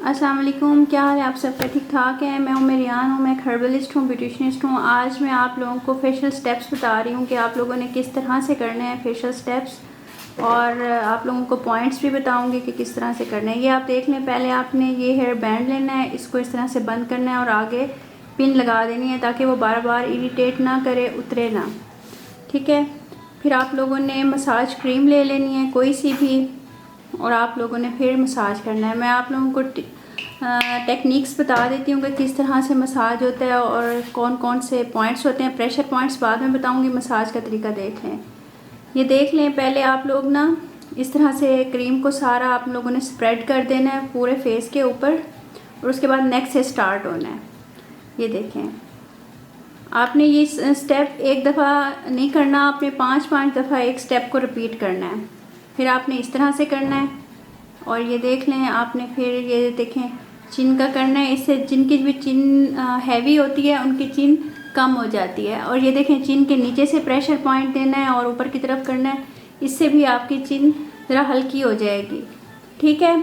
अस्सलाम वालेकुम, क्या हाल है आप सबका? ठीक ठाक है। मैं रियान हूँ, मैं एक हर्बलिस्ट हूँ, ब्यूटिशनिस्ट हूँ। आज मैं आप लोगों को फेशियल स्टेप्स बता रही हूँ कि आप लोगों ने किस तरह से करने हैं फेशियल स्टेप्स, और आप लोगों को पॉइंट्स भी बताऊँगी कि किस तरह से करना है। ये आप देख लें, पहले आपने ये हेयर बैंड लेना है, इसको इस तरह से बंद करना है और आगे पिन लगा देनी है ताकि वो बार बार इरिटेट ना करे, उतरे ना। ठीक है। फिर आप लोगों ने मसाज क्रीम ले लेनी है कोई सी भी, और आप लोगों ने फिर मसाज करना है। मैं आप लोगों को टेक्निक्स बता देती हूँ कि किस तरह से मसाज होता है और कौन कौन से पॉइंट्स होते हैं। प्रेशर पॉइंट्स बाद में बताऊँगी, मसाज का तरीका देख लें। ये देख लें, पहले आप लोग ना इस तरह से क्रीम को सारा आप लोगों ने स्प्रेड कर देना है पूरे फेस के ऊपर, और उसके बाद नेक से स्टार्ट होना है। ये देखें, आपने ये स्टेप एक दफ़ा नहीं करना, आपने 5-5 दफ़ा एक स्टेप को रिपीट करना है। फिर आपने इस तरह से करना है, और ये देख लें आपने फिर ये देखें चिन का करना है। इससे जिनकी भी चिन हैवी होती है उनकी चिन कम हो जाती है। और ये देखें चिन के नीचे से प्रेशर पॉइंट देना है और ऊपर की तरफ करना है, इससे भी आपकी चिन ज़रा हल्की हो जाएगी। ठीक है।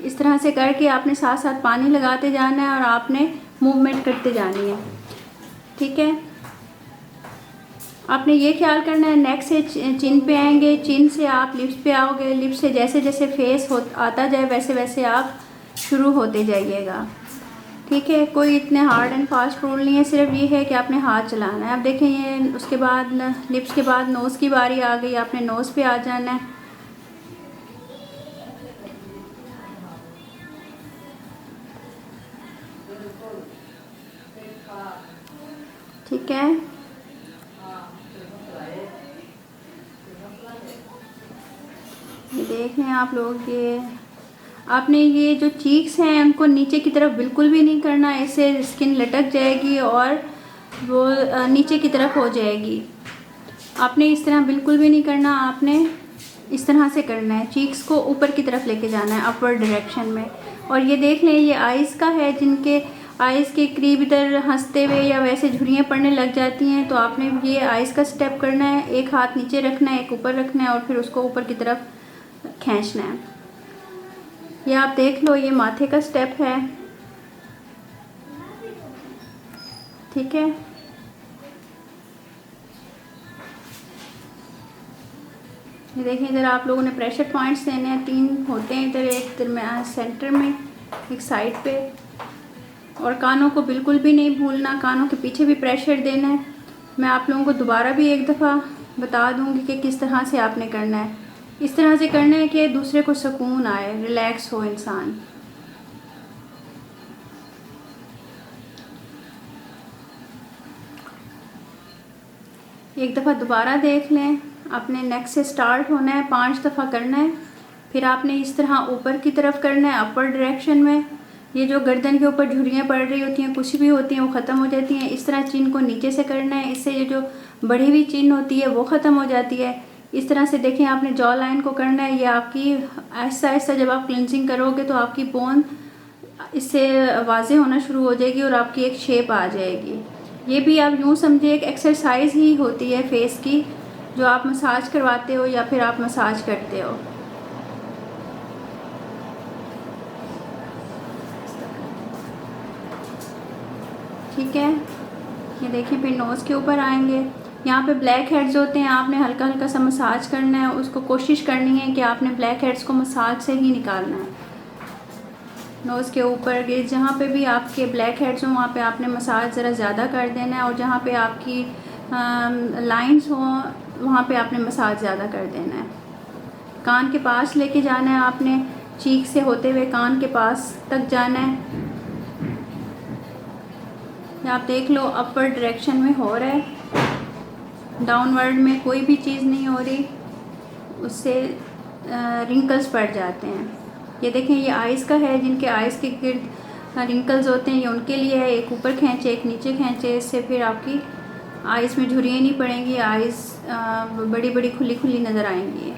इस तरह से करके आपने साथ साथ पानी लगाते जाना है और आपने मूवमेंट करते जानी है। ठीक है। आपने ये ख्याल करना है नेक से चिन पे आएंगे, चिन से आप लिप्स पे आओगे, लिप्स से जैसे जैसे फेस आता जाए वैसे वैसे आप शुरू होते जाइएगा। ठीक है। कोई इतने हार्ड एंड फास्ट रूल नहीं है, सिर्फ ये है कि आपने हाथ चलाना है। अब देखें ये, उसके बाद लिप्स के बाद नोज़ की बारी आ गई, आपने नोज़ पे आ जाना है। ठीक है। ये देख लें आप लोग, ये आपने ये जो चीक्स हैं उनको नीचे की तरफ बिल्कुल भी नहीं करना, इससे स्किन लटक जाएगी और वो नीचे की तरफ हो जाएगी। आपने इस तरह बिल्कुल भी नहीं करना, आपने इस तरह से करना है, चीक्स को ऊपर की तरफ लेके जाना है, अपवर्ड डायरेक्शन में। और ये देख लें, ये आइज़ का है, जिनके आइज़ के करीब इधर हंसते हुए या वैसे झुर्रियाँ पड़ने लग जाती हैं, तो आपने ये आइज़ का स्टेप करना है। एक हाथ नीचे रखना है, एक ऊपर रखना है और फिर उसको ऊपर की तरफ खींचना है। ये आप देख लो, ये माथे का स्टेप है। ठीक है। ये देखें, इधर आप लोगों ने प्रेशर पॉइंट्स देने हैं, 3 होते हैं इधर, एक इधर सेंटर में, एक साइड पे। और कानों को बिल्कुल भी नहीं भूलना, कानों के पीछे भी प्रेशर देना है। मैं आप लोगों को दोबारा भी एक दफ़ा बता दूंगी कि किस तरह से आपने करना है। इस तरह से करना है कि दूसरे को सुकून आए, रिलैक्स हो इंसान। एक दफ़ा दोबारा देख लें। आपने नेक से स्टार्ट होना है, 5 दफ़ा करना है। फिर आपने इस तरह ऊपर की तरफ करना है, अपर डायरेक्शन में। ये जो गर्दन के ऊपर झुर्रियाँ पड़ रही होती हैं, कुछ भी होती हैं, वो ख़त्म हो जाती हैं। इस तरह चिन को नीचे से करना है, इससे ये जो बढ़ी हुई चिन होती है वो ख़त्म हो जाती है। इस तरह से देखें, आपने जॉ लाइन को करना है। ये आपकी आहिस्ता आहिस्ता जब आप क्लिनजिंग करोगे तो आपकी बोन इससे वाज़े होना शुरू हो जाएगी और आपकी एक शेप आ जाएगी। ये भी आप यूँ समझिए एक एक्सरसाइज ही होती है फेस की, जो आप मसाज करवाते हो या फिर आप मसाज करते हो। ठीक है। ये देखिए, फिर नोज़ के ऊपर आएंगे। यहाँ पे ब्लैक हेड्स होते हैं, आपने हल्का हल्का सा मसाज करना है। उसको कोशिश करनी है कि आपने ब्लैक हेड्स को मसाज से ही निकालना है। नोज़ के ऊपर जहाँ पे भी आपके ब्लैक हेड्स हों, वहाँ पे आपने मसाज ज़रा ज़्यादा कर देना है, और जहाँ पे आपकी लाइंस हों वहाँ पे आपने मसाज ज़्यादा कर देना है। कान के पास लेके जाना है आपने, चीक से होते हुए कान के पास तक जाना है। आप देख लो, अपर डायरेक्शन में हो रहा है, डाउनवर्ड में कोई भी चीज़ नहीं हो रही, उससे रिंकल्स पड़ जाते हैं। ये देखें, ये आइज़ का है, जिनके आइज़ के गिर्द रिंकल्स होते हैं, ये उनके लिए है। एक ऊपर खींचे, एक नीचे खींचे, इससे फिर आपकी आइज़ में झुर्रियाँ नहीं पड़ेंगी, आइज़ बड़ी बड़ी खुली खुली नज़र आएंगी।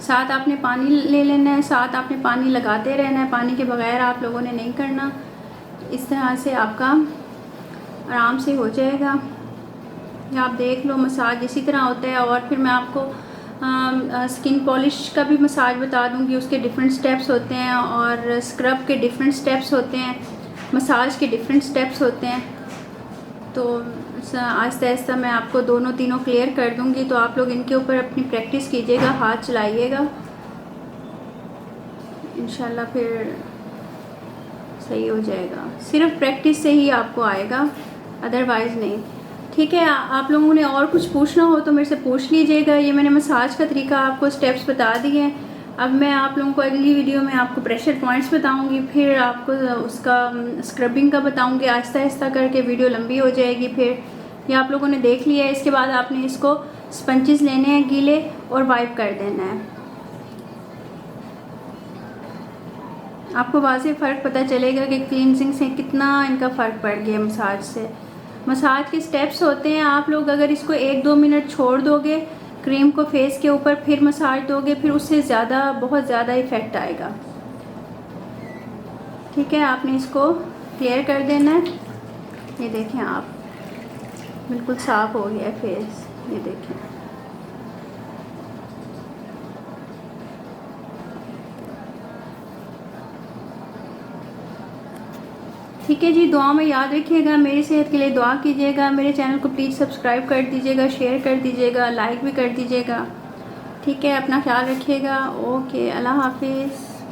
साथ आपने पानी ले लेना है, साथ आपने पानी लगाते रहना है, पानी के बगैर आप लोगों ने नहीं करना। इस तरह से आपका आराम से हो जाएगा। आप देख लो, मसाज इसी तरह होता है। और फिर मैं आपको स्किन पॉलिश का भी मसाज बता दूंगी, उसके डिफरेंट स्टेप्स होते हैं और स्क्रब के डिफरेंट स्टेप्स होते हैं, मसाज के डिफरेंट स्टेप्स होते हैं। तो आहिस्ता आहिस्ता मैं आपको दोनों तीनों क्लियर कर दूंगी, तो आप लोग इनके ऊपर अपनी प्रैक्टिस कीजिएगा, हाथ चलाइएगा, इंशाल्लाह फिर सही हो जाएगा। सिर्फ प्रैक्टिस से ही आपको आएगा, अदरवाइज़ नहीं। ठीक है, आप लोगों ने और कुछ पूछना हो तो मेरे से पूछ लीजिएगा। ये मैंने मसाज का तरीका आपको स्टेप्स बता दिए हैं। अब मैं आप लोगों को अगली वीडियो में आपको प्रेशर पॉइंट्स बताऊंगी, फिर आपको उसका स्क्रबिंग का बताऊंगी। आहिस्ता आहिस्ता करके वीडियो लंबी हो जाएगी। फिर ये आप लोगों ने देख लिया है। इसके बाद आपने इसको स्पंचेस लेने हैं गीले और वाइप कर देना है। आपको वाज़े फ़र्क पता चलेगा कि क्लींजिंग से कितना इनका फ़र्क पड़ गया मसाज से। मसाज के स्टेप्स होते हैं, आप लोग अगर इसको 1-2 मिनट छोड़ दोगे क्रीम को फेस के ऊपर, फिर मसाज दोगे, फिर उससे ज़्यादा बहुत ज़्यादा इफ़ेक्ट आएगा। ठीक है, आपने इसको क्लियर कर देना है। ये देखें आप, बिल्कुल साफ़ हो गया है फेस, ये देखें। ठीक है जी, दुआ में याद रखिएगा, मेरी सेहत के लिए दुआ कीजिएगा। मेरे चैनल को प्लीज़ सब्सक्राइब कर दीजिएगा, शेयर कर दीजिएगा, लाइक भी कर दीजिएगा। ठीक है, अपना ख्याल रखिएगा। ओके, अल्लाह हाफिज़।